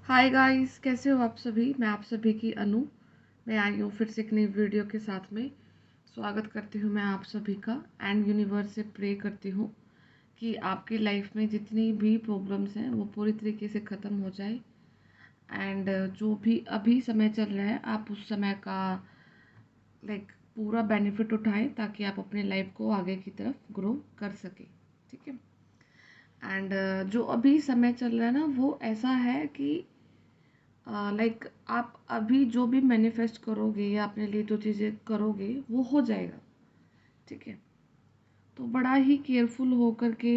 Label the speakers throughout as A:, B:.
A: Hi guys, कैसे हो आप सभी। मैं आप सभी की अनु। मैं आई हूँ फिर से एक नई वीडियो के साथ में। स्वागत करती हूँ मैं आप सभी का एंड यूनिवर्स से प्रे करती हूँ कि आपकी लाइफ में जितनी भी प्रॉब्लम्स हैं वो पूरी तरीके से ख़त्म हो जाए। एंड जो भी अभी समय चल रहा है आप उस समय का पूरा बेनिफिट उठाएं ताकि आप अपने लाइफ को आगे की तरफ ग्रो कर सकें। ठीक है। एंड जो अभी समय चल रहा है ना वो ऐसा है कि आप अभी जो भी मैनिफेस्ट करोगे या अपने लिए जो चीज़ें करोगे वो हो जाएगा। ठीक है। तो बड़ा ही केयरफुल हो करके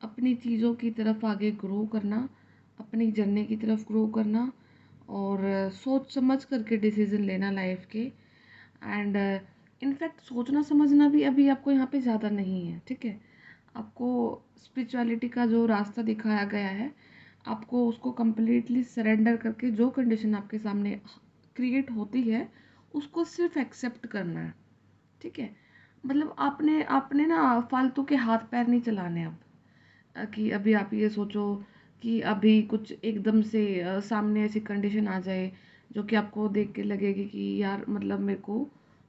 A: अपनी चीज़ों की तरफ आगे ग्रो करना, अपनी जर्नी की तरफ ग्रो करना और सोच समझ करके डिसीजन लेना लाइफ के। एंड इनफैक्ट सोचना समझना भी अभी आपको यहाँ पे ज़्यादा नहीं है। ठीक है। आपको स्पिरिचुअलिटी का जो रास्ता दिखाया गया है, आपको उसको कम्प्लीटली सरेंडर करके जो कंडीशन आपके सामने क्रिएट होती है उसको सिर्फ एक्सेप्ट करना है। ठीक है। मतलब आपने आपने ना फालतू के हाथ पैर नहीं चलाने अब। कि अभी आप ये सोचो कि अभी कुछ एकदम से सामने ऐसी कंडीशन आ जाए जो कि आपको देख के लगेगी कि यार मतलब मेरे को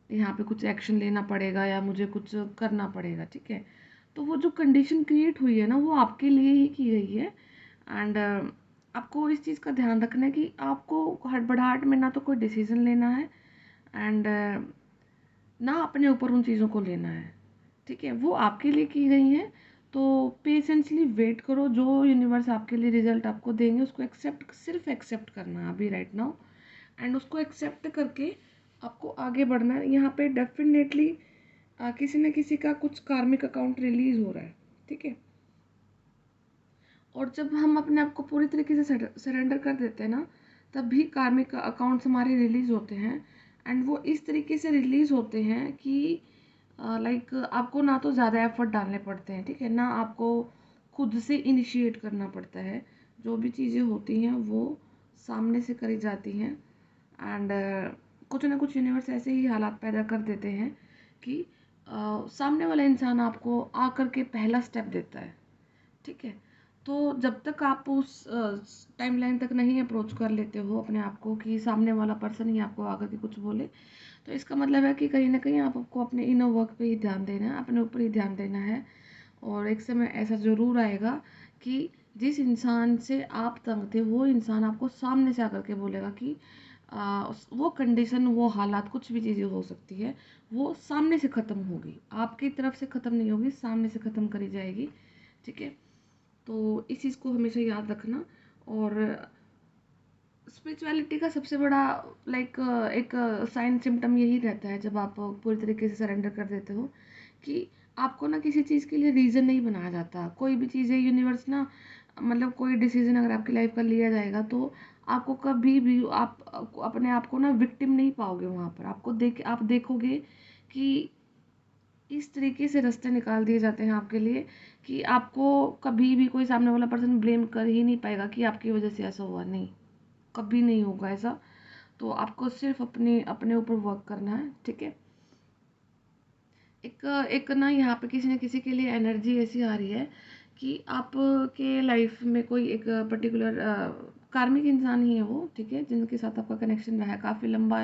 A: यहाँ पे कुछ एक्शन लेना पड़ेगा या मुझे कुछ करना पड़ेगा। ठीक है। तो वो जो कंडीशन क्रिएट हुई है ना वो आपके लिए ही की गई है। एंड आपको इस चीज़ का ध्यान रखना है कि आपको हड़बड़ाहट में ना तो कोई डिसीजन लेना है एंड ना अपने ऊपर उन चीज़ों को लेना है। ठीक है। वो आपके लिए की गई हैं। तो पेशेंसली वेट करो, जो यूनिवर्स आपके लिए रिजल्ट आपको देंगे उसको एक्सेप्ट, सिर्फ एक्सेप्ट करना है अभी राइट नाउ। एंड उसको एक्सेप्ट करके आपको आगे बढ़ना है। यहाँ पे डेफिनेटली किसी न किसी का कुछ कार्मिक अकाउंट रिलीज हो रहा है। ठीक है। और जब हम अपने आप को पूरी तरीके से सरेंडर कर देते हैं ना, तब भी कार्मिक अकाउंट्स हमारे रिलीज होते हैं। एंड वो इस तरीके से रिलीज होते हैं कि आपको ना तो ज़्यादा एफर्ट डालने पड़ते हैं। ठीक है। ना आपको खुद से इनिशिएट करना पड़ता है। जो भी चीज़ें होती हैं वो सामने से करी जाती हैं। एंड कुछ ना कुछ यूनिवर्स ऐसे ही हालात पैदा कर देते हैं कि सामने वाला इंसान आपको आकर के पहला स्टेप देता है। ठीक है। तो जब तक आप उस टाइमलाइन तक नहीं अप्रोच कर लेते हो अपने आप को कि सामने वाला पर्सन ही आपको आकर के कुछ बोले, तो इसका मतलब है कि कहीं ना कहीं आपको अपने इनर वर्क पे ही ध्यान देना है, अपने ऊपर ही ध्यान देना है। और एक समय ऐसा ज़रूर आएगा कि जिस इंसान से आप तंग थे वो इंसान आपको सामने से आकर के बोलेगा कि वो कंडीशन, वो हालात, कुछ भी चीज़ें हो सकती है, वो सामने से ख़त्म होगी, आपकी तरफ से ख़त्म नहीं होगी, सामने से ख़त्म करी जाएगी। ठीक है। तो इस चीज़ को हमेशा याद रखना। और स्पिरिचुअलिटी का सबसे बड़ा एक साइन सिम्टम यही रहता है जब आप पूरी तरीके से सरेंडर कर देते हो कि आपको ना किसी चीज़ के लिए रीज़न नहीं बनाया जाता। कोई भी चीज़ें यूनिवर्स ना, मतलब कोई डिसीजन अगर आपकी लाइफ का लिया जाएगा तो आपको कभी भी आप अपने आप को ना विक्टिम नहीं पाओगे। वहाँ पर आपको आप देखोगे कि इस तरीके से रास्ते निकाल दिए जाते हैं आपके लिए कि आपको कभी भी कोई सामने वाला पर्सन ब्लेम कर ही नहीं पाएगा कि आपकी वजह से ऐसा हुआ। नहीं, कभी नहीं होगा ऐसा। तो आपको सिर्फ अपने अपने ऊपर वर्क करना है। ठीक है। एक एक ना यहाँ पे किसी न किसी के लिए एनर्जी ऐसी आ रही है कि आपके लाइफ में कोई एक पर्टिकुलर कार्मिक इंसान ही है वो। ठीक है। जिनके साथ आपका कनेक्शन रहा है, काफ़ी लंबा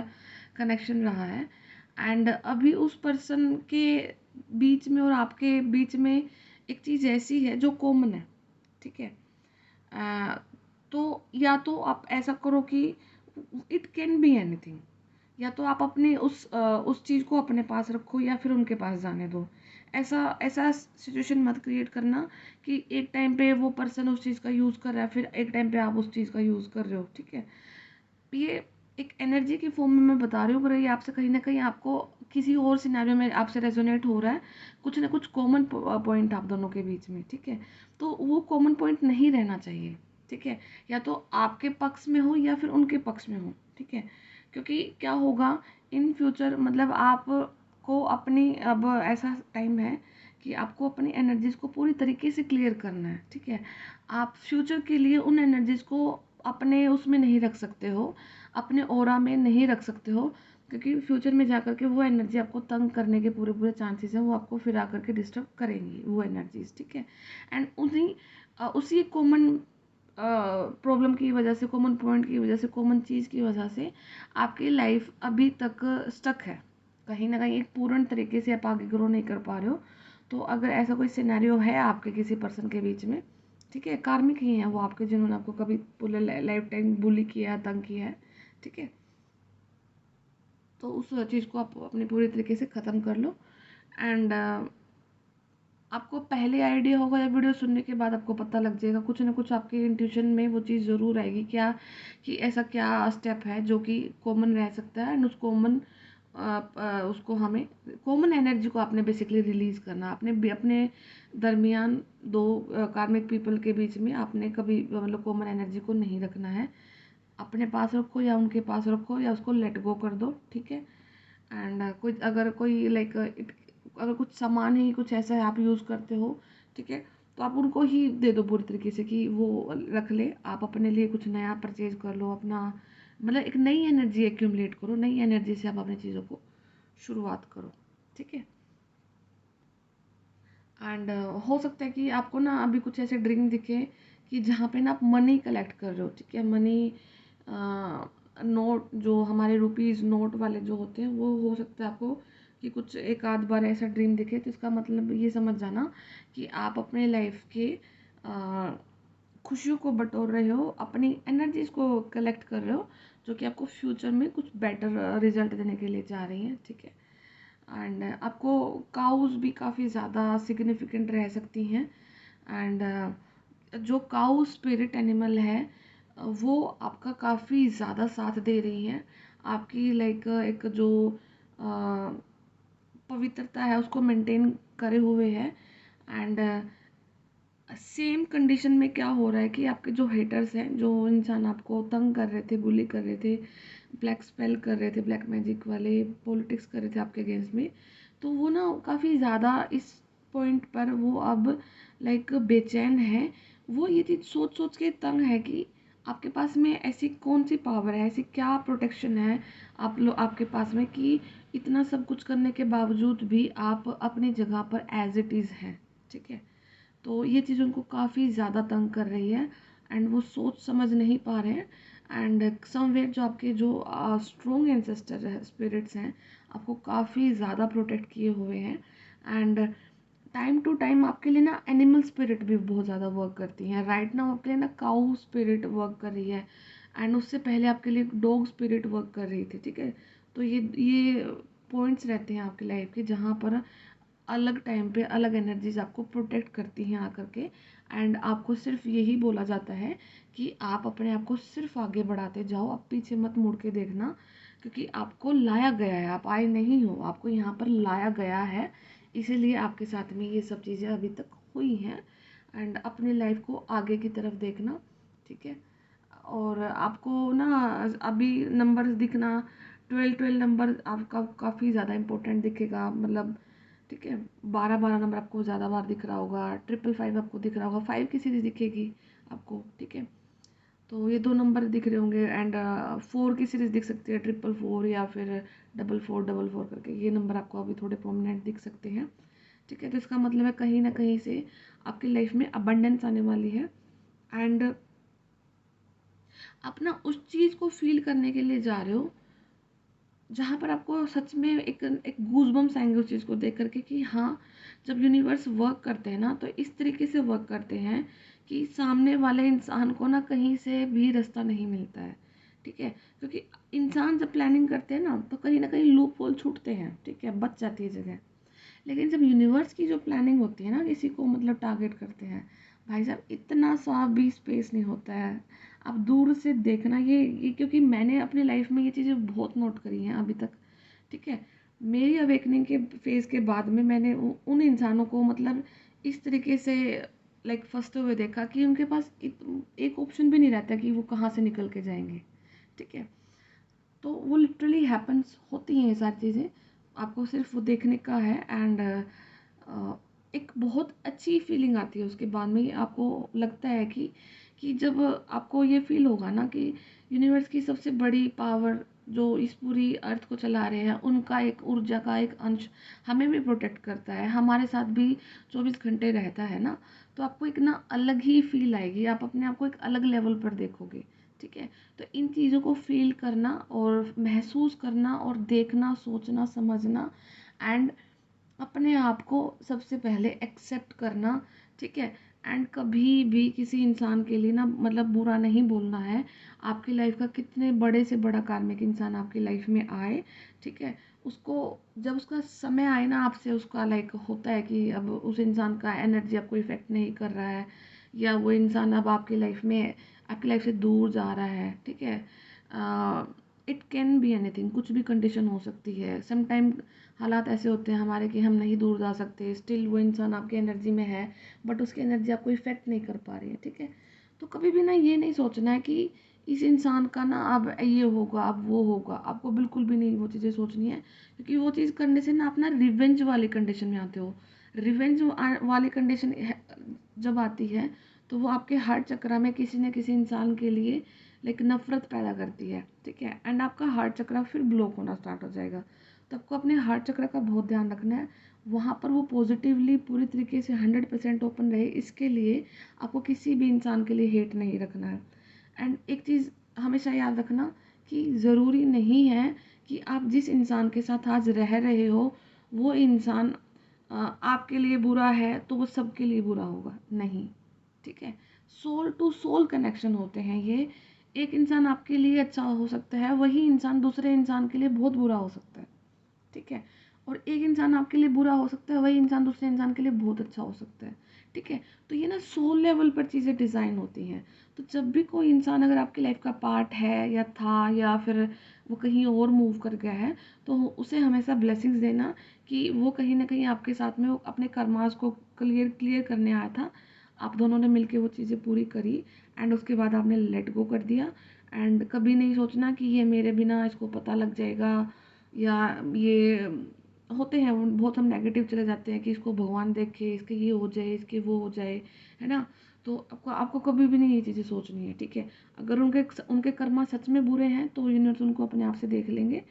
A: कनेक्शन रहा है। एंड अभी उस पर्सन के बीच में और आपके बीच में एक चीज़ ऐसी है जो कॉमन है। ठीक है। अ, तो या तो आप ऐसा करो कि इट कैन बी एनीथिंग, या तो आप अपने उस चीज़ को अपने पास रखो या फिर उनके पास जाने दो। ऐसा ऐसा सिचुएशन मत क्रिएट करना कि एक टाइम पे वो पर्सन उस चीज़ का यूज़ कर रहा है, फिर एक टाइम पे आप उस चीज़ का यूज़ कर रहे हो। ठीक है। ये एक एनर्जी की फॉर्म में मैं बता रही हूँ, अगर ये आपसे कहीं ना कहीं आपको किसी और सिनेरियो में आपसे रेजोनेट हो रहा है, कुछ ना कुछ कॉमन पॉइंट आप दोनों के बीच में। ठीक है। तो वो कॉमन पॉइंट नहीं रहना चाहिए। ठीक है। या तो आपके पक्ष में हो या फिर उनके पक्ष में हो। ठीक है। क्योंकि क्या होगा इन फ्यूचर, मतलब आपको अपनी, अब ऐसा टाइम है कि आपको अपनी एनर्जीज को पूरी तरीके से क्लियर करना है। ठीक है। आप फ्यूचर के लिए उन एनर्जीज को अपने उसमें नहीं रख सकते हो, अपने ऑरा में नहीं रख सकते हो, क्योंकि फ्यूचर में जाकर के वो एनर्जी आपको तंग करने के पूरे पूरे चांसेस हैं, वो आपको फिर आकर के डिस्टर्ब करेंगी वो एनर्जीज। ठीक है। एंड उसी कॉमन प्रॉब्लम की वजह से, कॉमन पॉइंट की वजह से, कॉमन चीज़ की वजह से आपकी लाइफ अभी तक स्टक है। कहीं ना कहीं एक पूर्ण तरीके से आप आगे ग्रो नहीं कर पा रहे हो। तो अगर ऐसा कोई सिनेरियो है आपके किसी पर्सन के बीच में, ठीक है, कार्मिक ही है वो आपके, जिन्होंने आपको कभी पूरे लाइफ टाइम बुली किया, तंग किया है, ठीक है, तो उस चीज़ को आप अपनी पूरी तरीके से ख़त्म कर लो। एंड आपको पहले आइडिया होगा या वीडियो सुनने के बाद आपको पता लग जाएगा, कुछ ना कुछ आपके इंट्यूशन में वो चीज़ ज़रूर आएगी, क्या कि ऐसा क्या स्टेप है जो कि कॉमन रह सकता है। एंड उस कॉमन उसको हमें, कॉमन एनर्जी को आपने बेसिकली रिलीज़ करना, अपने दरमियान दो कार्मिक पीपल के बीच में आपने कभी मतलब कॉमन एनर्जी को नहीं रखना है। अपने पास रखो या उनके पास रखो या उसको लेट गो कर दो, ठीक है। एंड कुछ अगर कोई लाइक अगर कुछ सामान ही कुछ ऐसा है आप यूज़ करते हो, ठीक है, तो आप उनको ही दे दो पूरी तरीके से कि वो रख ले। आप अपने लिए कुछ नया परचेज कर लो, अपना मतलब एक नई एनर्जी एक्यूमुलेट करो, नई एनर्जी से आप अपनी चीज़ों को शुरुआत करो, ठीक है। एंड हो सकता है कि आपको ना अभी कुछ ऐसे ड्रीम दिखे कि जहाँ पे ना आप मनी कलेक्ट कर रहे हो, ठीक है, मनी नोट, जो हमारे रुपीज़ नोट वाले जो होते हैं, वो हो सकता है आपको कि कुछ एक आध बार ऐसा ड्रीम दिखे। तो इसका मतलब ये समझ जाना कि आप अपने लाइफ के अ, खुशियों को बटोर रहे हो, अपनी एनर्जीज को कलेक्ट कर रहे हो, जो कि आपको फ्यूचर में कुछ बेटर रिजल्ट देने के लिए जा रही हैं, ठीक है। एंड आपको काउज भी काफ़ी ज़्यादा सिग्निफिकेंट रह सकती हैं। एंड जो काउ स्पिरिट एनिमल है वो आपका काफ़ी ज़्यादा साथ दे रही हैं, आपकी लाइक एक जो पवित्रता है उसको मेंटेन करे हुए है। एंड सेम कंडीशन में क्या हो रहा है कि आपके जो हेटर्स हैं, जो इंसान आपको तंग कर रहे थे, बुली कर रहे थे, ब्लैक स्पेल कर रहे थे, ब्लैक मैजिक वाले पॉलिटिक्स कर रहे थे आपके अगेंस्ट में, तो वो ना काफ़ी ज़्यादा इस पॉइंट पर वो अब लाइक बेचैन है। वो ये चीज़ सोच सोच के तंग है कि आपके पास में ऐसी कौन सी पावर है, ऐसी क्या प्रोटेक्शन है आपके पास में कि इतना सब कुछ करने के बावजूद भी आप अपनी जगह पर एज इट इज़ हैं, ठीक है। तो ये चीज़ उनको काफ़ी ज़्यादा तंग कर रही है। एंड वो सोच समझ नहीं पा रहे हैं। एंड समवेयर जो आपके जो स्ट्रॉन्ग एंसेस्टर है, स्पिरिट्स हैं, आपको काफ़ी ज़्यादा प्रोटेक्ट किए हुए हैं। एंड टाइम टू टाइम आपके लिए ना एनिमल स्पिरिट भी बहुत ज़्यादा वर्क करती हैं। राइट नाउ आपके लिए ना काऊ स्पिरिट वर्क कर रही है। एंड उससे पहले आपके लिए डॉग स्पिरिट वर्क कर रही थी, ठीक है। तो ये पॉइंट्स रहते हैं आपकी लाइफ के, जहाँ पर अलग टाइम पे अलग एनर्जीज आपको प्रोटेक्ट करती हैं आकर के। एंड आपको सिर्फ यही बोला जाता है कि आप अपने आप को सिर्फ आगे बढ़ाते जाओ, आप पीछे मत मुड़ के देखना, क्योंकि आपको लाया गया है, आप आए नहीं हो, आपको यहाँ पर लाया गया है। इसीलिए आपके साथ में ये सब चीज़ें अभी तक हुई हैं। एंड अपनी लाइफ को आगे की तरफ देखना, ठीक है। और आपको ना अभी नंबर्स दिखना, 12 नंबर आपका काफ़ी ज़्यादा इंपॉर्टेंट दिखेगा, मतलब ठीक है। 12 नंबर आपको ज़्यादा बार दिख रहा होगा, 555 आपको दिख रहा होगा, 5 की सीरीज दिखेगी आपको, ठीक है। तो ये दो नंबर दिख रहे होंगे। एंड 4 की सीरीज दिख सकती है, 444 या फिर 4444 करके, ये नंबर आपको अभी थोड़े प्रोमिनेंट दिख सकते हैं, ठीक है। तो इसका मतलब है कहीं ना कहीं से आपकी लाइफ में अबंडेंस आने वाली है। एंड आप ना उस चीज़ को फील करने के लिए जा रहे हो जहाँ पर आपको सच में एक गूज़बम्स आएंगे उस चीज़ को देख करके कि हाँ, जब यूनिवर्स वर्क करते हैं ना, तो इस तरीके से वर्क करते हैं कि सामने वाले इंसान को ना कहीं से भी रास्ता नहीं मिलता है, ठीक है। क्योंकि इंसान जब प्लानिंग करते हैं ना कहीं ना कहीं लूप होल छूटते हैं, ठीक है, बच जाती है जगह। लेकिन जब यूनिवर्स की जो प्लानिंग होती है ना, किसी को मतलब टारगेट करते हैं, भाई साहब इतना सा भी स्पेस नहीं होता है। आप दूर से देखना, ये क्योंकि मैंने अपनी लाइफ में ये चीज़ें बहुत नोट करी हैं अभी तक, ठीक है। मेरी अवेकनिंग के फेज़ के बाद में मैंने उन इंसानों को मतलब इस तरीके से लाइक फंसते हुए देखा कि उनके पास एक ऑप्शन भी नहीं रहता कि वो कहाँ से निकल के जाएंगे, ठीक है। तो वो लिटरली हैपन्स होती हैं ये सारी चीज़ें, आपको सिर्फ वो देखने का है। एंड एक बहुत अच्छी फीलिंग आती है उसके बाद में, आपको लगता है कि जब आपको ये फील होगा ना कि यूनिवर्स की सबसे बड़ी पावर जो इस पूरी अर्थ को चला रहे हैं, उनका एक ऊर्जा का एक अंश हमें भी प्रोटेक्ट करता है, हमारे साथ भी 24 घंटे रहता है ना। तो आपको एक ना अलग ही फील आएगी, आप अपने आप को एक अलग लेवल पर देखोगे, ठीक है। तो इन चीज़ों को फील करना और महसूस करना और देखना, सोचना, समझना एंड अपने आप को सबसे पहले एक्सेप्ट करना, ठीक है। एंड कभी भी किसी इंसान के लिए ना मतलब बुरा नहीं बोलना है। आपकी लाइफ का कितने बड़े से बड़ा कार्मिक इंसान आपकी लाइफ में आए, ठीक है, उसको जब उसका समय आए ना, आपसे उसका लाइक होता है कि अब उस इंसान का एनर्जी आपको इफेक्ट नहीं कर रहा है, या वो इंसान अब आपकी लाइफ से दूर जा रहा है, ठीक है। इट कैन बी एनीथिंग, कुछ भी कंडीशन हो सकती है। समटाइम हालात ऐसे होते हैं हमारे कि हम नहीं दूर जा सकते, स्टिल वो इंसान आपकी एनर्जी में है, बट उसकी एनर्जी आपको इफेक्ट नहीं कर पा रही है, ठीक है। तो कभी भी ना ये नहीं सोचना है कि इस इंसान का ना अब ये होगा, अब वो होगा, आपको बिल्कुल भी नहीं वो चीज़ें सोचनी है, क्योंकि वो चीज़ करने से ना आप ना रिवेंज वाली कंडीशन में आते हो। रिवेंज वाली कंडीशन जब आती है तो वो आपके हार्ट चक्र में किसी न किसी इंसान के लिए लाइक नफरत पैदा करती है, ठीक है। एंड आपका हार्ट चक्र फिर ब्लॉक होना स्टार्ट हो जाएगा। तो आपको अपने हार्ट चक्र का बहुत ध्यान रखना है, वहाँ पर वो पॉजिटिवली पूरी तरीके से 100% ओपन रहे, इसके लिए आपको किसी भी इंसान के लिए हेट नहीं रखना है। एंड एक चीज़ हमेशा याद रखना कि ज़रूरी नहीं है कि आप जिस इंसान के साथ आज रह रहे हो वो इंसान आपके लिए बुरा है तो वो सबके लिए बुरा होगा, नहीं, ठीक है। सोल टू सोल कनेक्शन होते हैं ये। एक इंसान आपके लिए अच्छा हो सकता है, वही इंसान दूसरे इंसान के लिए बहुत बुरा हो सकता है, ठीक है। और एक इंसान आपके लिए बुरा हो सकता है, वही इंसान दूसरे इंसान के लिए बहुत अच्छा हो सकता है, ठीक है। तो ये ना सोल लेवल पर चीज़ें डिज़ाइन होती हैं। तो जब भी कोई इंसान अगर आपकी लाइफ का पार्ट है या था या फिर वो कहीं और मूव कर गया है, तो उसे हमेशा ब्लेसिंग्स देना कि वो कहीं ना कहीं आपके साथ में वो अपने कर्मास को क्लियर क्लियर करने आया था। आप दोनों ने मिलके वो चीज़ें पूरी करी एंड उसके बाद आपने लेट गो कर दिया। एंड कभी नहीं सोचना कि ये मेरे बिना इसको पता लग जाएगा, या ये होते हैं बहुत हम नेगेटिव चले जाते हैं कि इसको भगवान देखे, इसके ये हो जाए, इसके वो हो जाए, है ना। तो आपको आपको कभी भी नहीं ये चीज़ें सोचनी है, ठीक है। अगर उनके उनके कर्मा सच में बुरे हैं तो यूनिवर्स उनको अपने आप से देख लेंगे।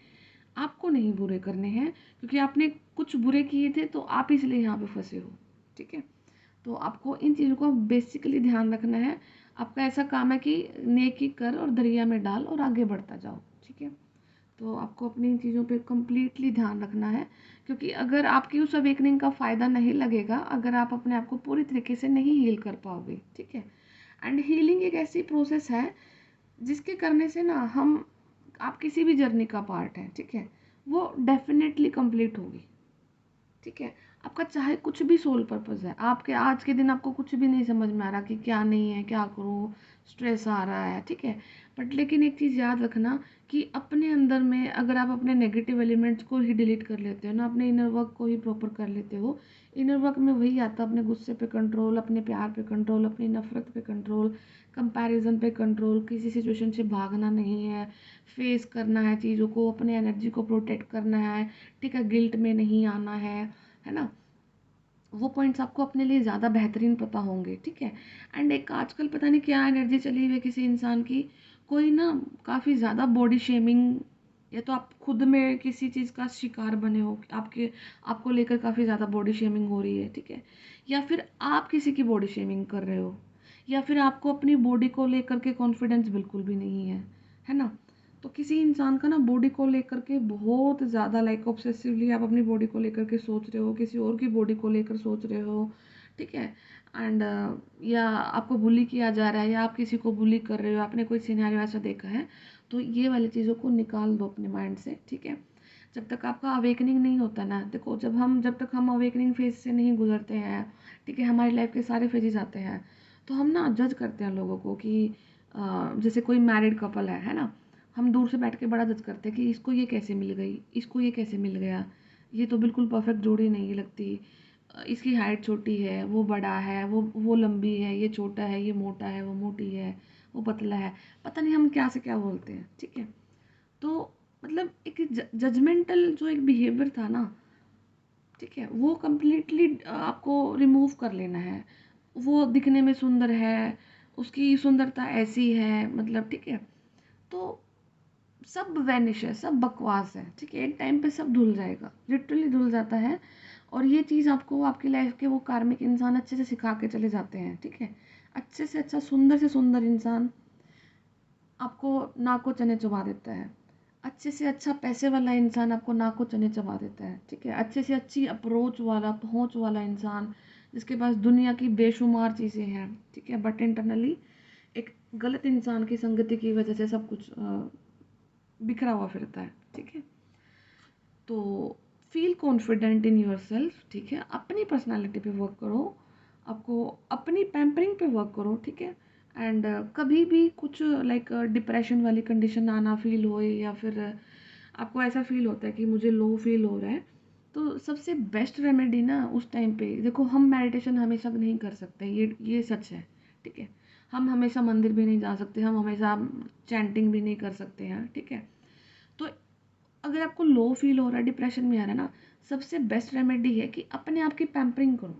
A: आपको नहीं बुरे करने हैं, क्योंकि आपने कुछ बुरे किए थे तो आप इसलिए यहाँ पे फंसे हो, ठीक है। तो आपको इन चीज़ों को बेसिकली ध्यान रखना है। आपका ऐसा काम है कि नेकी कर और दरिया में डाल और आगे बढ़ता जाओ, ठीक है। तो आपको अपनी इन चीज़ों पे कम्प्लीटली ध्यान रखना है, क्योंकि अगर आपकी उस अवेकनिंग का फ़ायदा नहीं लगेगा अगर आप अपने आप को पूरी तरीके से नहीं हील कर पाओगे, ठीक है। एंड हीलिंग एक ऐसी प्रोसेस है जिसके करने से ना हम आप किसी भी जर्नी का पार्ट है, ठीक है, वो डेफिनेटली कंप्लीट होगी, ठीक है। आपका चाहे कुछ भी सोल पर्पस है, आपके आज के दिन आपको कुछ भी नहीं समझ में आ रहा कि क्या नहीं है, क्या करूँ, स्ट्रेस आ रहा है, ठीक है। बट लेकिन एक चीज़ याद रखना कि अपने अंदर में अगर आप अपने नेगेटिव एलिमेंट्स को ही डिलीट कर लेते हो ना, अपने इनर वर्क को ही प्रॉपर कर लेते हो, इनर वर्क में वही आता है, अपने गुस्से पे कंट्रोल, अपने प्यार पे कंट्रोल, अपनी नफरत पे कंट्रोल, कंपैरिजन पे कंट्रोल, किसी सिचुएशन से भागना नहीं है, फेस करना है चीज़ों को, अपने एनर्जी को प्रोटेक्ट करना है, ठीक है, गिल्ट में नहीं आना है ना। वो पॉइंट्स आपको अपने लिए ज़्यादा बेहतरीन पता होंगे, ठीक है। एंड एक आजकल पता नहीं क्या एनर्जी चली हुई है किसी इंसान की, कोई ना काफ़ी ज़्यादा बॉडी शेमिंग, या तो आप खुद में किसी चीज़ का शिकार बने हो, आपके आपको लेकर काफ़ी ज़्यादा बॉडी शेमिंग हो रही है, ठीक है। या फिर आप किसी की बॉडी शेमिंग कर रहे हो, या फिर आपको अपनी बॉडी को लेकर के कॉन्फिडेंस बिल्कुल भी नहीं है ना। तो किसी इंसान का ना बॉडी को लेकर के बहुत ज़्यादा लाइक ऑब्सेसिवली आप अपनी बॉडी को लेकर के सोच रहे हो, किसी और की बॉडी को लेकर सोच रहे हो, ठीक है। एंड या आपको बुली किया जा रहा है या आप किसी को बुली कर रहे हो, आपने कोई सिनेरियो ऐसा देखा है, तो ये वाली चीज़ों को निकाल दो अपने माइंड से, ठीक है। जब तक आपका अवेकनिंग नहीं होता ना, देखो जब तक हम अवेकनिंग फेज से नहीं गुजरते हैं, ठीक है, हमारी लाइफ के सारे फेजेस आते हैं, तो हम ना जज करते हैं लोगों को कि जैसे कोई मैरिड कपल है ना, हम दूर से बैठ के बड़ा जज करते हैं कि इसको ये कैसे मिल गई, इसको ये कैसे मिल गया, ये तो बिल्कुल परफेक्ट जोड़ी नहीं लगती, इसकी हाइट छोटी है, वो बड़ा है, वो लंबी है, ये छोटा है, ये मोटा है, वो मोटी है, वो पतला है, पता नहीं हम क्या से क्या बोलते हैं, ठीक है। तो मतलब एक जजमेंटल जो एक बिहेवियर था ना, ठीक है, वो कम्प्लीटली आपको रिमूव कर लेना है। वो दिखने में सुंदर है, उसकी सुंदरता ऐसी है, मतलब ठीक है, तो सब वैनिश है, सब बकवास है, ठीक है, एक टाइम पे सब धुल जाएगा, लिटरली धुल जाता है। और ये चीज़ आपको आपकी लाइफ के वो कार्मिक इंसान अच्छे से सिखा के चले जाते हैं, ठीक है। अच्छे से अच्छा, सुंदर से सुंदर इंसान आपको नाको चने चबा देता है। अच्छे से अच्छा पैसे वाला इंसान आपको नाको चने चबा देता है, ठीक है। अच्छे से अच्छी अप्रोच वाला, पहुंच वाला इंसान जिसके पास दुनिया की बेशुमार चीज़ें हैं, ठीक है, बट इंटरनली एक गलत इंसान की संगति की वजह से सब कुछ बिखरा हुआ फिरता है, ठीक है। तो feel confident in your self, ठीक है। अपनी पर्सनालिटी पे वर्क करो, आपको अपनी पैम्परिंग पे वर्क करो, ठीक है। एंड कभी भी कुछ लाइक डिप्रेशन वाली कंडीशन आना फील हो, या फिर आपको ऐसा फील होता है कि मुझे लो फील हो रहा है, तो सबसे बेस्ट रेमेडी ना उस टाइम पे, देखो हम मेडिटेशन हमेशा नहीं कर सकते, ये सच है, ठीक है। हम हमेशा मंदिर भी नहीं जा सकते, हम हमेशा चैंटिंग भी नहीं कर सकते हैं, ठीक है। तो अगर आपको लो फील हो रहा है, डिप्रेशन में आ रहा है ना, सबसे बेस्ट रेमेडी है कि अपने आप की पैम्परिंग करो,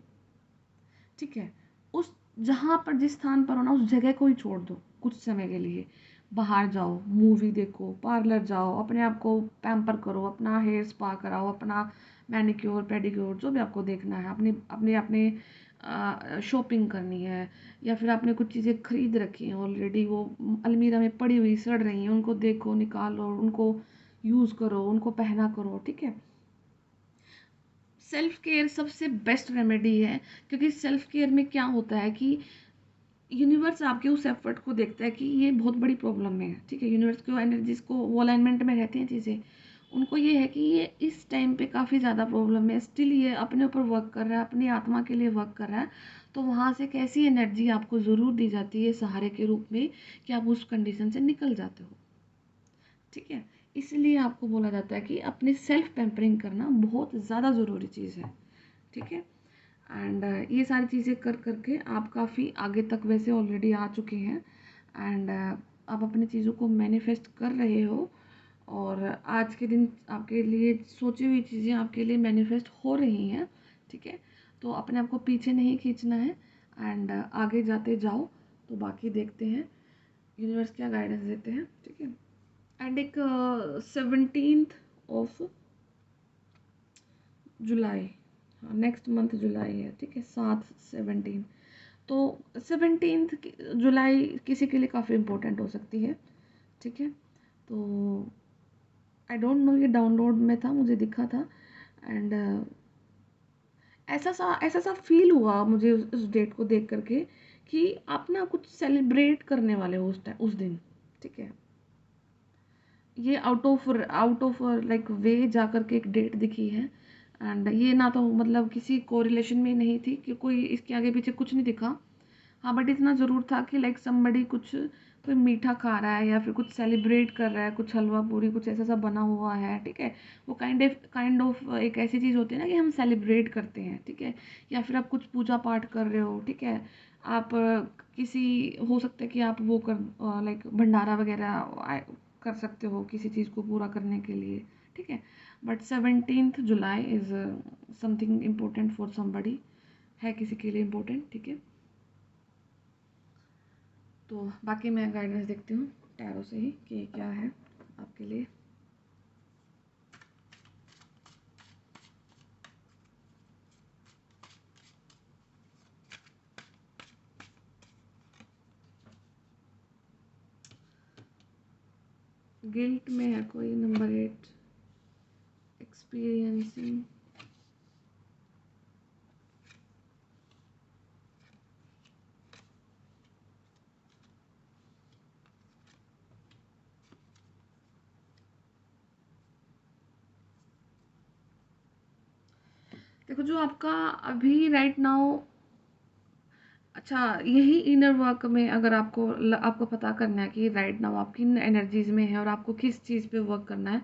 A: ठीक है। उस जहाँ पर जिस स्थान पर हो ना, उस जगह को ही छोड़ दो कुछ समय के लिए। बाहर जाओ, मूवी देखो, पार्लर जाओ, अपने आप को पैम्पर करो, अपना हेयर स्पा कराओ, अपना मैनिक्योर पेडिक्योर जो भी आपको देखना है, अपनी अपने अपने शॉपिंग करनी है, या फिर आपने कुछ चीज़ें खरीद रखी हैं ऑलरेडी, वो अलमीरा में पड़ी हुई सड़ रही हैं, उनको देखो, निकालो, उनको यूज़ करो, उनको पहना करो, ठीक है। सेल्फ केयर सबसे बेस्ट रेमेडी है, क्योंकि सेल्फ केयर में क्या होता है कि यूनिवर्स आपके उस एफर्ट को देखता है कि ये बहुत बड़ी प्रॉब्लम में है, ठीक है। यूनिवर्स को एनर्जीज को वो अलाइनमेंट में रहती हैं चीज़ें, उनको ये है कि ये इस टाइम पे काफ़ी ज़्यादा प्रॉब्लम है, स्टिल ये अपने ऊपर वर्क कर रहा है, अपनी आत्मा के लिए वर्क कर रहा है। तो वहाँ से एक ऐसी एनर्जी आपको ज़रूर दी जाती है सहारे के रूप में कि आप उस कंडीशन से निकल जाते हो, ठीक है। इसलिए आपको बोला जाता है कि अपनी सेल्फ पैम्परिंग करना बहुत ज़्यादा ज़रूरी चीज़ है, ठीक है। एंड ये सारी चीज़ें कर करके आप काफ़ी आगे तक वैसे ऑलरेडी आ चुके हैं, एंड आप अपनी चीज़ों को मैनिफेस्ट कर रहे हो, और आज के दिन आपके लिए सोची हुई चीज़ें आपके लिए मैनिफेस्ट हो रही हैं, ठीक है। तो अपने आप को पीछे नहीं खींचना है, एंड आगे जाते जाओ। तो बाकी देखते हैं यूनिवर्स क्या गाइडेंस देते हैं, ठीक है। एंड एक 17th ऑफ जुलाई, हाँ नेक्स्ट मंथ जुलाई है, ठीक है, 7/17। तो 17th जुलाई किसी के लिए काफ़ी इम्पोर्टेंट हो सकती है, ठीक है। तो आई डोंट नो, ये डाउनलोड में था, मुझे दिखा था, एंड ऐसा सा फील हुआ मुझे उस डेट को देख करके कि आप ना कुछ सेलिब्रेट करने वाले हो उस दिन, ठीक है। ये आउट ऑफ लाइक वे जा कर के एक डेट दिखी है, एंड ये ना तो मतलब किसी कोरिलेशन में नहीं थी कि कोई इसके आगे पीछे कुछ नहीं दिखा। हाँ, बट इतना ज़रूर था कि लाइक समबडी कुछ कोई मीठा खा रहा है या फिर कुछ सेलिब्रेट कर रहा है, कुछ हलवा पूरी कुछ ऐसा सा बना हुआ है, ठीक है। वो काइंड ऑफ एक ऐसी चीज़ होती है ना कि हम सेलिब्रेट करते हैं, ठीक है। या फिर आप कुछ पूजा पाठ कर रहे हो, ठीक है। आप किसी हो सकता है कि आप वो कर लाइक भंडारा वगैरह कर सकते हो किसी चीज़ को पूरा करने के लिए, ठीक है। But 17th July is something important for somebody, है किसी के लिए इम्पोर्टेंट, ठीक है। तो बाकी मैं गाइडेंस देखती हूँ टैरो से ही कि क्या है आपके लिए। गिल्ट में है कोई, नंबर 8 एक्सपीरियंसिंग। देखो जो आपका अभी राइट नाउ, अच्छा यही इनर वर्क में अगर आपको पता करना है कि राइट नाउ आप किन एनर्जीज में है और आपको किस चीज़ पे वर्क करना है,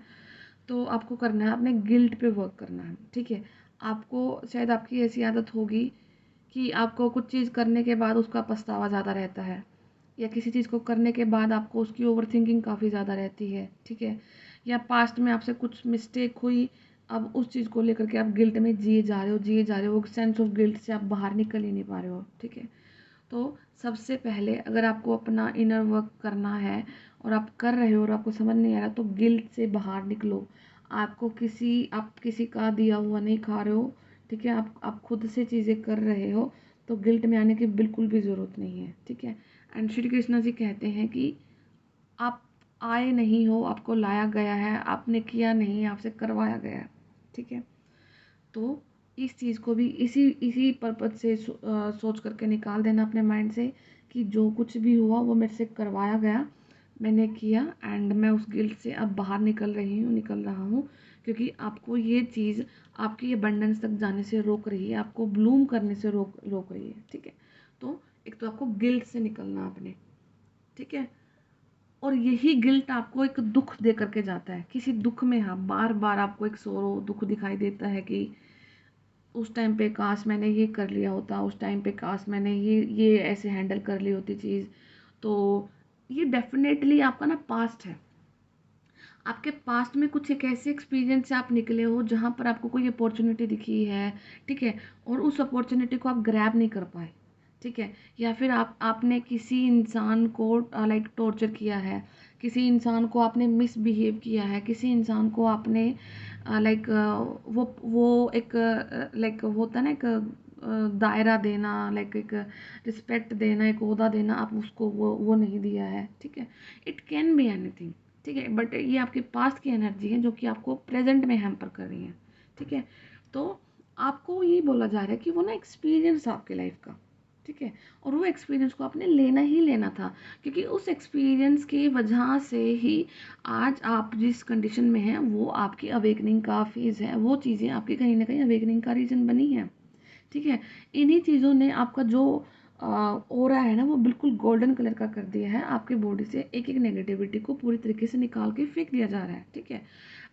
A: तो आपको करना है अपने गिल्ट पे वर्क करना है, ठीक है। आपको शायद आपकी ऐसी आदत होगी कि आपको कुछ चीज़ करने के बाद उसका पछतावा ज़्यादा रहता है, या किसी चीज़ को करने के बाद आपको उसकी ओवरथिंकिंग काफ़ी ज़्यादा रहती है, ठीक है। या पास्ट में आपसे कुछ मिस्टेक हुई, अब उस चीज़ को लेकर के आप गिल्ट में जिए जा रहे हो, सेंस ऑफ गिल्ट से आप बाहर निकल ही नहीं पा रहे हो, ठीक है। तो सबसे पहले अगर आपको अपना इनर वर्क करना है और आप कर रहे हो और आपको समझ नहीं आ रहा, तो गिल्ट से बाहर निकलो। आप किसी का दिया हुआ नहीं खा रहे हो, ठीक है। आप खुद से चीज़ें कर रहे हो तो गिल्ट में आने की बिल्कुल भी ज़रूरत नहीं है, ठीक है। एंड श्री कृष्ण जी कहते हैं कि आप आए नहीं हो, आपको लाया गया है, आपने किया नहीं, आपसे करवाया गया है, ठीक है। तो इस चीज़ को भी इसी इसी पर्पज से सोच करके निकाल देना अपने माइंड से कि जो कुछ भी हुआ वो मेरे से करवाया गया, मैंने किया, एंड मैं उस गिल्ट से अब बाहर निकल रहा हूँ, क्योंकि आपको ये चीज़ आपकी अबंडेंस तक जाने से रोक रही है, आपको ब्लूम करने से रोक रही है, ठीक है। तो एक तो आपको गिल्ट से निकलना अपने, ठीक है। और यही गिल्ट आपको एक दुख दे करके जाता है, किसी दुख में हाँ बार बार आपको एक सोरो दुख दिखाई देता है कि उस टाइम पे काश मैंने ये कर लिया होता, उस टाइम पे काश मैंने ये ऐसे हैंडल कर ली होती चीज़। तो ये डेफिनेटली आपका ना पास्ट है, आपके पास्ट में कुछ एक ऐसे एक्सपीरियंस से आप निकले हो जहाँ पर आपको कोई अपॉर्चुनिटी दिखी है, ठीक है, और उस अपॉर्चुनिटी को आप ग्रैब नहीं कर पाए, ठीक है। या फिर आपने किसी इंसान को लाइक टॉर्चर किया है, किसी इंसान को आपने मिसबिहेव किया है, किसी इंसान को आपने लाइक वो एक लाइक होता है ना एक दायरा देना, लाइक एक रिस्पेक्ट देना, एक ओहदा देना, आप उसको वो नहीं दिया है, ठीक है। इट कैन बी एनीथिंग, ठीक है, बट ये आपके पास्ट की एनर्जी है जो कि आपको प्रेजेंट में हैम्पर कर रही है, ठीक है। तो आपको ये बोला जा रहा है कि वो ना एक्सपीरियंस आपके लाइफ का, ठीक है, और वो एक्सपीरियंस को आपने लेना ही लेना था, क्योंकि उस एक्सपीरियंस की वजह से ही आज आप जिस कंडीशन में हैं वो आपकी अवेकनिंग का फेज़ है, वो चीज़ें आपकी कहीं ना कहीं अवेकनिंग का रीज़न बनी है, ठीक है। इन्हीं चीज़ों ने आपका जो ओरा है ना वो बिल्कुल गोल्डन कलर का कर दिया है, आपके बॉडी से एक एक नेगेटिविटी को पूरी तरीके से निकाल के फेंक दिया जा रहा है, ठीक है।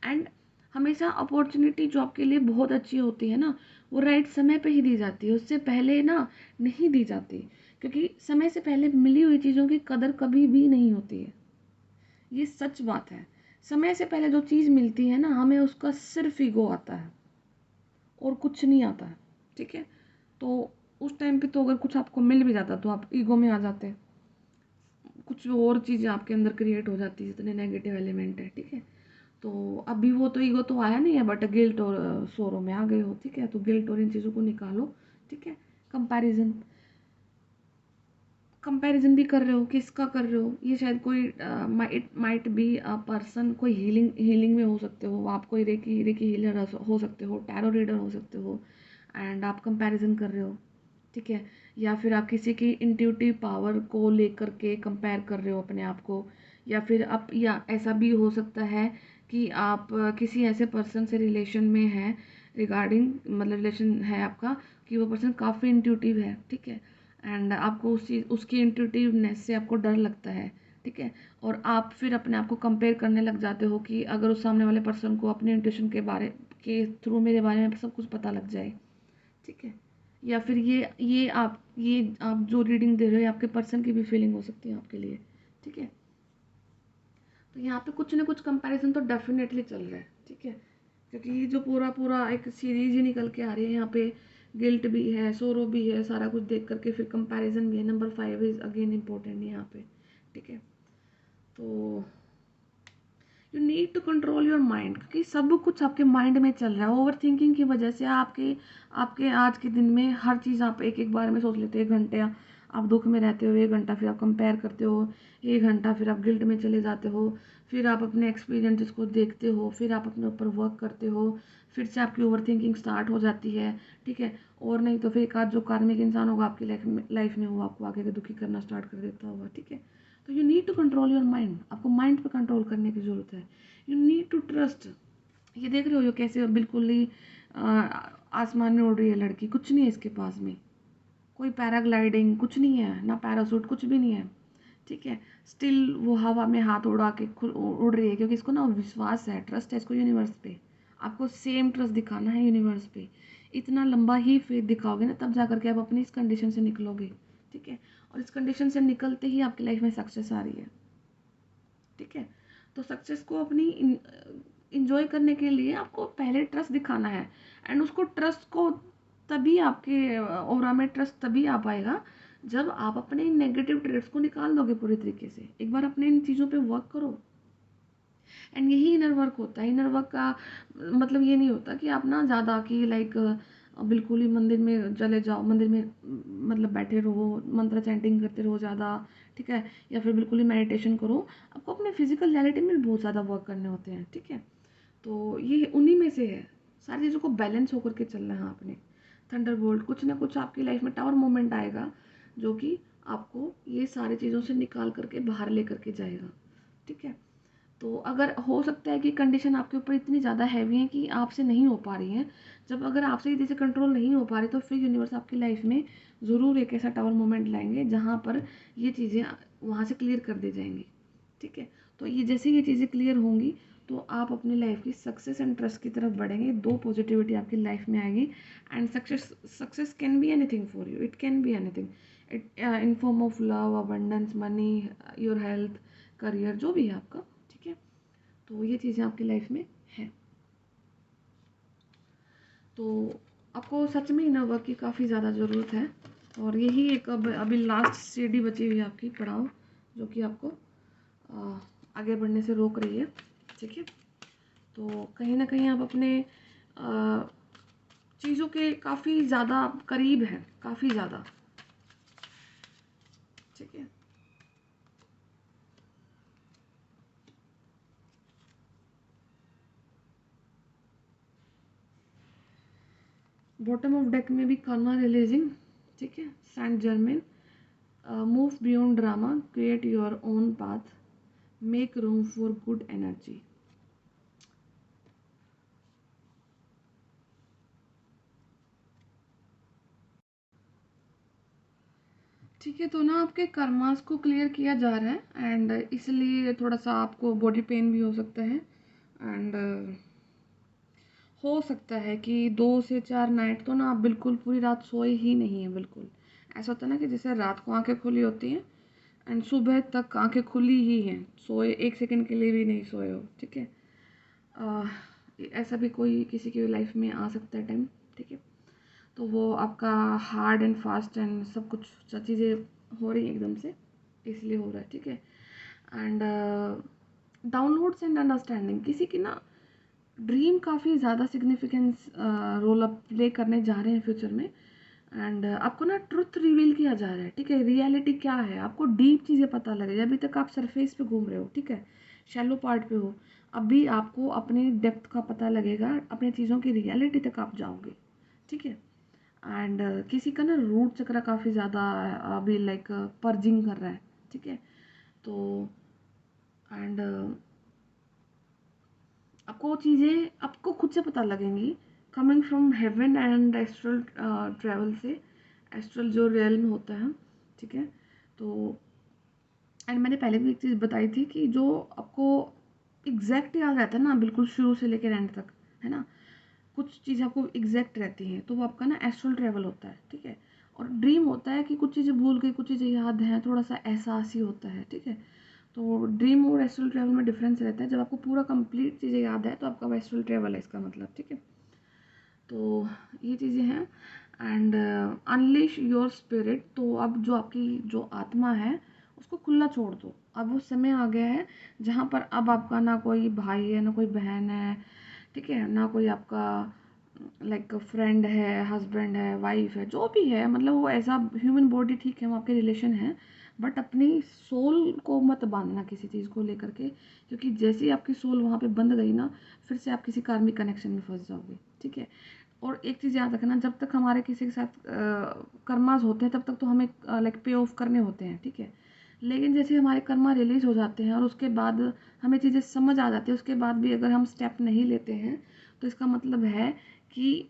A: एंड हमेशा अपॉर्चुनिटी जो आपके लिए बहुत अच्छी होती है ना वो राइट समय पे ही दी जाती है, उससे पहले ना नहीं दी जाती, क्योंकि समय से पहले मिली हुई चीज़ों की कदर कभी भी नहीं होती है, ये सच बात है। समय से पहले जो चीज़ मिलती है ना हमें उसका सिर्फ ईगो आता है और कुछ नहीं आता है, ठीक है। तो उस टाइम पे तो अगर कुछ आपको मिल भी जाता तो आप ईगो में आ जाते, कुछ और चीज़ें आपके अंदर क्रिएट हो जाती जितने नेगेटिव एलिमेंट है, ठीक है। तो अभी वो तो ईगो तो आया नहीं है, बट गिल्ट और सोरो में आ गए हो, ठीक है। तो गिल्ट और इन चीज़ों को निकालो, ठीक है। कंपैरिजन कंपैरिजन भी कर रहे हो, किसका कर रहे हो, ये शायद कोई it might be a person, कोई हीलिंग में हो सकते हो आप, कोई रेकी हीलर हो सकते हो, टैरो रीडर हो सकते हो, एंड आप कंपैरिजन कर रहे हो, ठीक है। या फिर आप किसी की इंट्यूटिव पावर को लेकर के कंपेयर कर रहे हो अपने आप को, या फिर आप, या ऐसा भी हो सकता है कि आप किसी ऐसे पर्सन से रिलेशन में हैं, रिगार्डिंग मतलब रिलेशन है आपका कि वो पर्सन काफ़ी इंट्यूटिव है, ठीक है, एंड आपको उसकी इंट्यूटिवनेस से आपको डर लगता है, ठीक है। और आप फिर अपने आप को कंपेयर करने लग जाते हो कि अगर उस सामने वाले पर्सन को अपने इंट्यूशन के थ्रू मेरे बारे में सब कुछ पता लग जाए, ठीक है। या फिर ये आप जो रीडिंग दे रहे हो ये आपके पर्सन की भी फीलिंग हो सकती है आपके लिए, ठीक है। तो यहाँ पे कुछ ना कुछ कंपैरिजन तो डेफिनेटली चल रहा है, ठीक है, क्योंकि ये जो पूरा पूरा एक सीरीज ही निकल के आ रही है यहाँ पे, गिल्ट भी है, सोरो भी है, सारा कुछ देख करके फिर कंपैरिजन भी है। नंबर 5 इज अगेन इम्पोर्टेंट यहाँ पे, ठीक है। तो you need to control your mind, क्योंकि सब कुछ आपके माइंड में चल रहा है। ओवर थिंकिंग की वजह से आपके आपके आज के दिन में हर चीज़ आप एक एक बार में सोच लेते हो। 1 घंटे आप दुख में रहते हो, 1 घंटा फिर आप कंपेयर करते हो, 1 घंटा फिर आप गिल्ट में चले जाते हो, फिर आप अपने एक्सपीरियंसेस को देखते हो, फिर आप अपने ऊपर वर्क करते हो, फिर से आपकी ओवर थिंकिंग स्टार्ट हो जाती है, ठीक है। और नहीं तो फिर एक आध जो कार्मिक इंसान होगा आपकी लाइफ में वो आपको आगे दुखी करना स्टार्ट कर देता होगा, ठीक है। तो you need to control your mind, आपको माइंड पे कंट्रोल करने की ज़रूरत है। You need to trust. ये देख रहे हो ये कैसे बिल्कुल ही आसमान में उड़ रही है लड़की, कुछ नहीं है इसके पास में, कोई पैराग्लाइडिंग कुछ नहीं है, ना पैरासूट कुछ भी नहीं है, ठीक है। स्टिल वो हवा में हाथ उड़ा के उड़ रही है, क्योंकि इसको ना विश्वास है, ट्रस्ट है इसको यूनिवर्स पे। आपको सेम ट्रस्ट दिखाना है यूनिवर्स पे, इतना लंबा ही फेथ दिखाओगे ना तब जा करके आप अपनी इस कंडीशन से निकलोगे, ठीक है। और इस कंडीशन से निकलते ही आपकी लाइफ में सक्सेस आ रही है, ठीक है। तो सक्सेस को अपनी इंजॉय करने के लिए आपको पहले ट्रस्ट दिखाना है, एंड उसको ट्रस्ट को तभी आपके ओरा में ट्रस्ट तभी आ पाएगा जब आप अपने इन नेगेटिव ट्रेड्स को निकाल दोगे पूरी तरीके से। एक बार अपने इन चीज़ों पे वर्क करो, एंड यही इनर वर्क होता है। इनर वर्क का मतलब ये नहीं होता कि आप ना ज़्यादा कि लाइक बिल्कुल ही मंदिर में चले जाओ, मंदिर में मतलब बैठे रहो, मंत्र चैंटिंग करते रहो ज़्यादा, ठीक है, या फिर बिल्कुल ही मेडिटेशन करो। आपको अपने फिजिकल रियलिटी में भी बहुत ज़्यादा वर्क करने होते हैं, ठीक है। तो ये उन्हीं में से है, सारी चीज़ों को बैलेंस होकर के चलना है आपने। थंडरबोल्ट कुछ ना कुछ आपकी लाइफ में टावर मोमेंट आएगा जो कि आपको ये सारी चीज़ों से निकाल करके बाहर लेकर के जाएगा, ठीक है। तो अगर हो सकता है कि कंडीशन आपके ऊपर इतनी ज़्यादा हैवी है कि आपसे नहीं हो पा रही है, जब अगर आपसे ये चीज़ें कंट्रोल नहीं हो पा रही, तो फिर यूनिवर्स आपकी लाइफ में ज़रूर एक ऐसा टावर मोमेंट लाएंगे जहाँ पर ये चीज़ें वहाँ से क्लियर कर दी जाएंगी, ठीक है। तो ये जैसे ये चीज़ें क्लियर होंगी तो आप अपनी लाइफ की सक्सेस एंड ट्रस्ट की तरफ बढ़ेंगे, दो पॉजिटिविटी आपकी लाइफ में आएगी। And success can be anything for you, it can be anything, it in form of love, abundance, money, your health, career, जो भी है आपका, ठीक है। तो ये चीज़ें आपकी लाइफ में हैं। तो आपको सच में इनर वर्क की काफ़ी ज़्यादा ज़रूरत है, और यही एक अब अभी लास्ट सीढ़ी बची हुई है आपकी पड़ाव, जो कि आपको आगे बढ़ने से रोक रही है, ठीक है। तो कहीं ना कहीं आप अपने चीज़ों के काफ़ी ज़्यादा करीब हैं, काफ़ी ज़्यादा, ठीक है। बॉटम ऑफ डेक में भी karma रिलीजिंग, ठीक है। Saint Germain, move beyond drama, create your own path, make room for good energy. ठीक है, तो ना आपके कर्मास को क्लियर किया जा रहा है, एंड इसलिए थोड़ा सा आपको बॉडी पेन भी हो सकता है, एंड हो सकता है कि 2 से 4 नाइट तो ना आप बिल्कुल पूरी रात सोए ही नहीं है, बिल्कुल। ऐसा होता है ना कि जैसे रात को आंखें खुली होती हैं एंड सुबह तक आंखें खुली ही हैं, सोए 1 सेकंड के लिए भी नहीं सोए हो, ठीक है। अ, ऐसा भी कोई किसी की लाइफ में आ सकता है टाइम, ठीक है। तो वो आपका हार्ड एंड फास्ट एंड सब कुछ चीज़ें हो रही हैं एकदम से, इसलिए हो रहा है, ठीक है। एंड डाउनलोड्स एंड अंडरस्टैंडिंग, किसी की ना ड्रीम काफ़ी ज़्यादा सिग्निफिकेंस रोल अप प्ले करने जा रहे हैं फ्यूचर में, एंड आपको ना ट्रुथ रिवील किया जा रहा है, ठीक है। रियलिटी क्या है, आपको डीप चीज़ें पता लगे, अभी तक आप सरफेस पे घूम रहे हो, ठीक है, शैलो पार्ट पे हो। अभी आपको अपनी डेप्थ का पता लगेगा, अपनी चीज़ों की रियलिटी तक आप जाओगे, ठीक है। एंड किसी का ना रूट चक्र काफ़ी ज़्यादा अभी लाइक पर्जिंग कर रहा है, ठीक है। तो एंड आपको चीज़ें आपको खुद से पता लगेंगी, coming from heaven and astral travel से, एस्ट्रल जो रियल में होता है, ठीक है। तो एंड मैंने पहले भी एक चीज़ बताई थी कि जो आपको एग्जैक्ट याद रहता है ना, बिल्कुल शुरू से लेकर एंड तक, है ना, कुछ चीज़ें आपको एग्जैक्ट रहती हैं, तो वो आपका ना एस्ट्रल ट्रैवल होता है, ठीक है। और ड्रीम होता है कि कुछ चीज़ें भूल गई, कुछ चीज़ें याद हैं, थोड़ा सा एहसास ही होता है, ठीक है। तो ड्रीम और एस्ट्रल ट्रैवल में डिफरेंस रहता है, जब आपको पूरा कंप्लीट चीज़ें याद है तो आपका एस्ट्रल ट्रैवल है इसका मतलब, ठीक है। तो ये चीज़ें हैं। एंड अनलिश योर स्पिरिट, तो अब जो आपकी जो आत्मा है उसको खुला छोड़ दो, अब वो समय आ गया है जहाँ पर अब आपका ना कोई भाई है, ना कोई बहन है, ठीक है, ना कोई आपका लाइक फ्रेंड है, हस्बैंड है, वाइफ है, जो भी है, मतलब वो ऐसा ह्यूमन बॉडी, ठीक है, वो आपके रिलेशन है, बट अपनी सोल को मत बांधना किसी चीज़ को लेकर के, क्योंकि जैसे ही आपकी सोल वहाँ पे बंध गई ना, फिर से आप किसी कार्मिक कनेक्शन में फंस जाओगे, ठीक है। और एक चीज़ याद रखना, जब तक हमारे किसी के साथ कर्मास होते हैं तब तक तो हमें लाइक पे ऑफ करने होते हैं, ठीक है। लेकिन जैसे हमारे कर्मा रिलीज हो जाते हैं और उसके बाद हमें चीज़ें समझ आ जाती है, उसके बाद भी अगर हम स्टेप नहीं लेते हैं, तो इसका मतलब है कि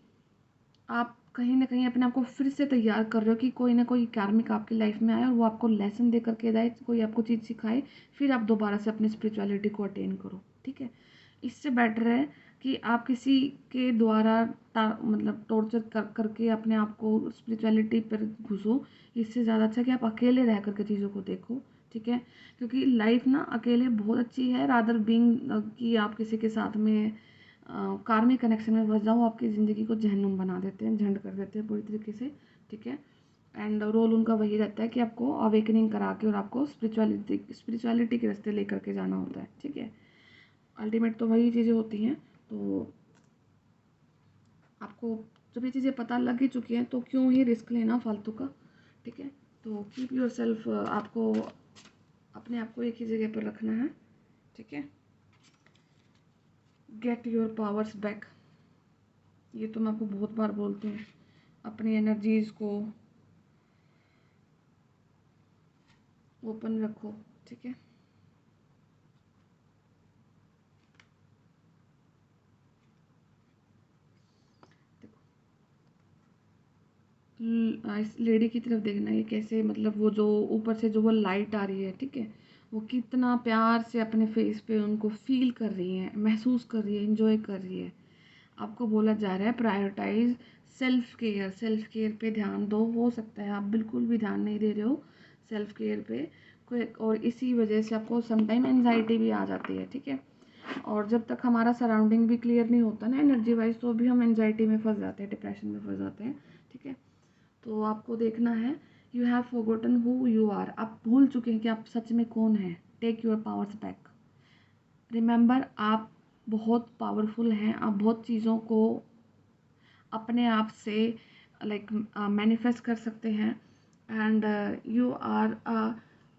A: आप कहीं न कहीं अपने आप को फिर से तैयार कर रहे हो कि कोई ना कोई कार्मिक आपकी लाइफ में आए और वो आपको लेसन दे करके जाए, कोई आपको चीज़ सिखाए, फिर आप दोबारा से अपनी स्पिरिचुअलिटी को अटेन करो, ठीक है। इससे बेटर है कि आप किसी के द्वारा मतलब टॉर्चर कर करके अपने आप को स्पिरिचुअलिटी पर घुसो, इससे ज़्यादा अच्छा कि आप अकेले रह करके चीज़ों को देखो, ठीक है। क्योंकि लाइफ ना अकेले बहुत अच्छी है, रादर बीइंग कि आप किसी के साथ में कार्मिक कनेक्शन में फंस जाओ, आपकी ज़िंदगी को जहन्नुम बना देते हैं, झंड कर देते हैं पूरी तरीके से, ठीक है। एंड रोल उनका वही रहता है कि आपको अवेकनिंग करा के और आपको स्पिरिचुअलिटी के रास्ते लेकर के जाना होता है, ठीक है। अल्टीमेट तो वही चीज़ें होती हैं। तो आपको जब ये चीज़ें पता लग ही चुकी हैं तो क्यों ही रिस्क लेना फालतू का, ठीक है। तो कीप योर सेल्फ, आपको अपने आप को एक ही जगह पर रखना है, ठीक है। गेट योर पावर्स बैक, ये तो मैं आपको बहुत बार बोलती हूँ। अपनी एनर्जीज को ओपन रखो, ठीक है। इस लेडी की तरफ देखना, ये कैसे, मतलब वो जो ऊपर से जो वो लाइट आ रही है, ठीक है, वो कितना प्यार से अपने फेस पे उनको फील कर रही है, महसूस कर रही है, एंजॉय कर रही है। आपको बोला जा रहा है prioritise self care, self care पे ध्यान दो। हो सकता है आप बिल्कुल भी ध्यान नहीं दे रहे हो सेल्फ केयर पे कोई, और इसी वजह से आपको समटाइम एनजाइटी भी आ जाती है, ठीक है। और जब तक हमारा सराउंडिंग भी क्लियर नहीं होता ना एनर्जी वाइज, तो भी हम एनजाइटी में फंस जाते हैं, डिप्रेशन में फंस जाते हैं, ठीक है। तो आपको देखना है, you have forgotten who you are, आप भूल चुके हैं कि आप सच में कौन हैं। Take your powers back, remember आप बहुत पावरफुल हैं, आप बहुत चीज़ों को अपने आप से लाइक मैनिफेस्ट कर सकते हैं। And you are a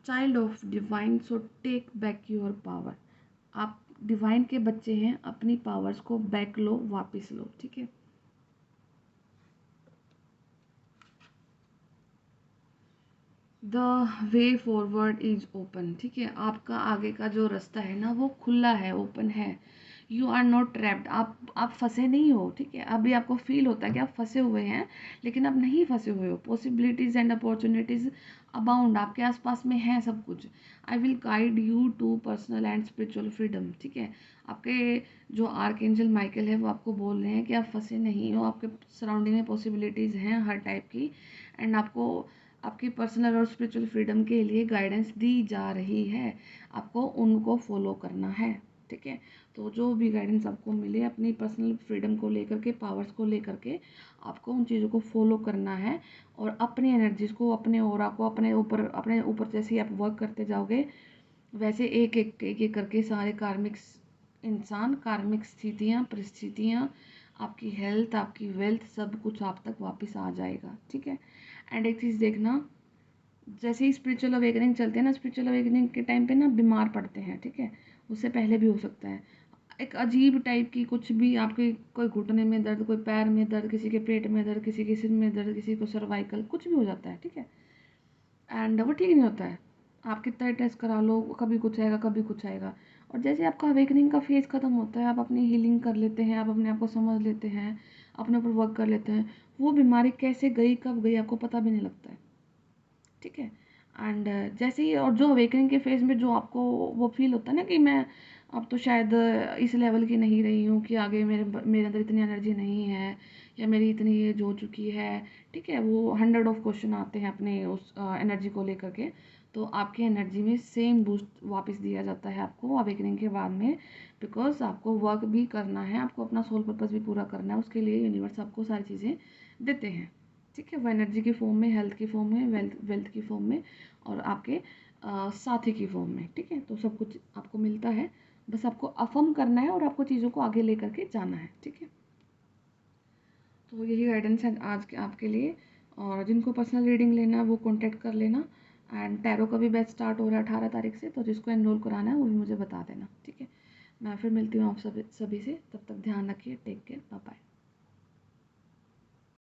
A: child of divine, so take back your power. आप डिवाइन के बच्चे हैं, अपनी पावर्स को बैक लो, वापस लो, ठीक है। The way forward is open, ठीक है। आपका आगे का जो रास्ता है ना वो खुला है, ओपन है। यू आर नॉट ट्रैप्ड, आप फंसे नहीं हो, ठीक है। अभी आपको फील होता है कि आप फंसे हुए हैं, लेकिन आप नहीं फंसे हुए हो। पॉसिबिलिटीज एंड अपॉर्चुनिटीज अबाउंड, आपके आसपास में है सब कुछ। I will guide you to personal and spiritual freedom, ठीक है। आपके जो आर्कएंजल माइकल है वो आपको बोल रहे हैं कि आप फंसे नहीं हो, आपके सराउंडिंग में पॉसिबिलिटीज़ हैं हर टाइप की। एंड आपको आपकी पर्सनल और स्पिरिचुअल फ्रीडम के लिए गाइडेंस दी जा रही है, आपको उनको फॉलो करना है, ठीक है। तो जो भी गाइडेंस आपको मिले अपनी पर्सनल फ्रीडम को लेकर के, पावर्स को लेकर के, आपको उन चीज़ों को फॉलो करना है। और अपनी एनर्जीज को, अपने ऑरा को, अपने ऊपर जैसे ही आप वर्क करते जाओगे, वैसे एक एक करके सारे कार्मिक इंसान, कार्मिक स्थितियाँ, परिस्थितियाँ, आपकी हेल्थ, आपकी वेल्थ, सब कुछ आप तक वापस आ जाएगा, ठीक है। एंड एक चीज़ देखना, जैसे ही स्पिरिचुअल अवेकनिंग चलते हैं ना, स्पिरिचुअल अवेकनिंग के टाइम पे ना बीमार पड़ते हैं, ठीक है। उससे पहले भी हो सकता है एक अजीब टाइप की कुछ भी, आपके कोई घुटने में दर्द, कोई पैर में दर्द, किसी के पेट में दर्द, किसी के सिर में दर्द, किसी को सर्वाइकल, कुछ भी हो जाता है, ठीक है। एंड वो ठीक नहीं होता है। आप कितना टेस्ट करा लो, कभी कुछ आएगा, कभी कुछ आएगा। और जैसे आपका अवेकनिंग का फेज़ ख़त्म होता है, आप अपनी हीलिंग कर लेते हैं, आप अपने आप को समझ लेते हैं, अपने ऊपर वर्क कर लेते हैं, वो बीमारी कैसे गई, कब गई, आपको पता भी नहीं लगता है, ठीक है। एंड जैसे ही, और जो अवेकनिंग के फेज़ में जो आपको वो फील होता है ना कि मैं अब तो शायद इस लेवल की नहीं रही हूँ कि आगे मेरे अंदर इतनी एनर्जी नहीं है, या मेरी इतनी एज हो चुकी है, ठीक है। वो 100 ऑफ क्वेश्चन आते हैं अपने उस एनर्जी को लेकर के। तो आपकी एनर्जी में सेम बूस्ट वापस दिया जाता है आपको अवेकनिंग के बाद में, बिकॉज आपको वर्क भी करना है, आपको अपना सोल पर्पस भी पूरा करना है, उसके लिए यूनिवर्स आपको सारी चीज़ें देते हैं, ठीक है। वो एनर्जी की फॉर्म में, हेल्थ की फॉर्म में, वेल्थ की फॉर्म में, और आपके साथी की फॉर्म में, ठीक है। तो सब कुछ आपको मिलता है, बस आपको अफर्म करना है और आपको चीज़ों को आगे लेकर के जाना है, ठीक है। तो यही गाइडेंस है आज के आपके लिए। और जिनको पर्सनल रीडिंग लेना है वो कॉन्टैक्ट कर लेना। एंड टैरो का भी बैच स्टार्ट हो रहा है 18 तारीख से, तो जिसको एनरोल कराना है वो भी मुझे बता देना, ठीक है। मैं फिर मिलती हूँ आप सभी से, तब तक ध्यान रखिए, टेक केयर, बाय बाय।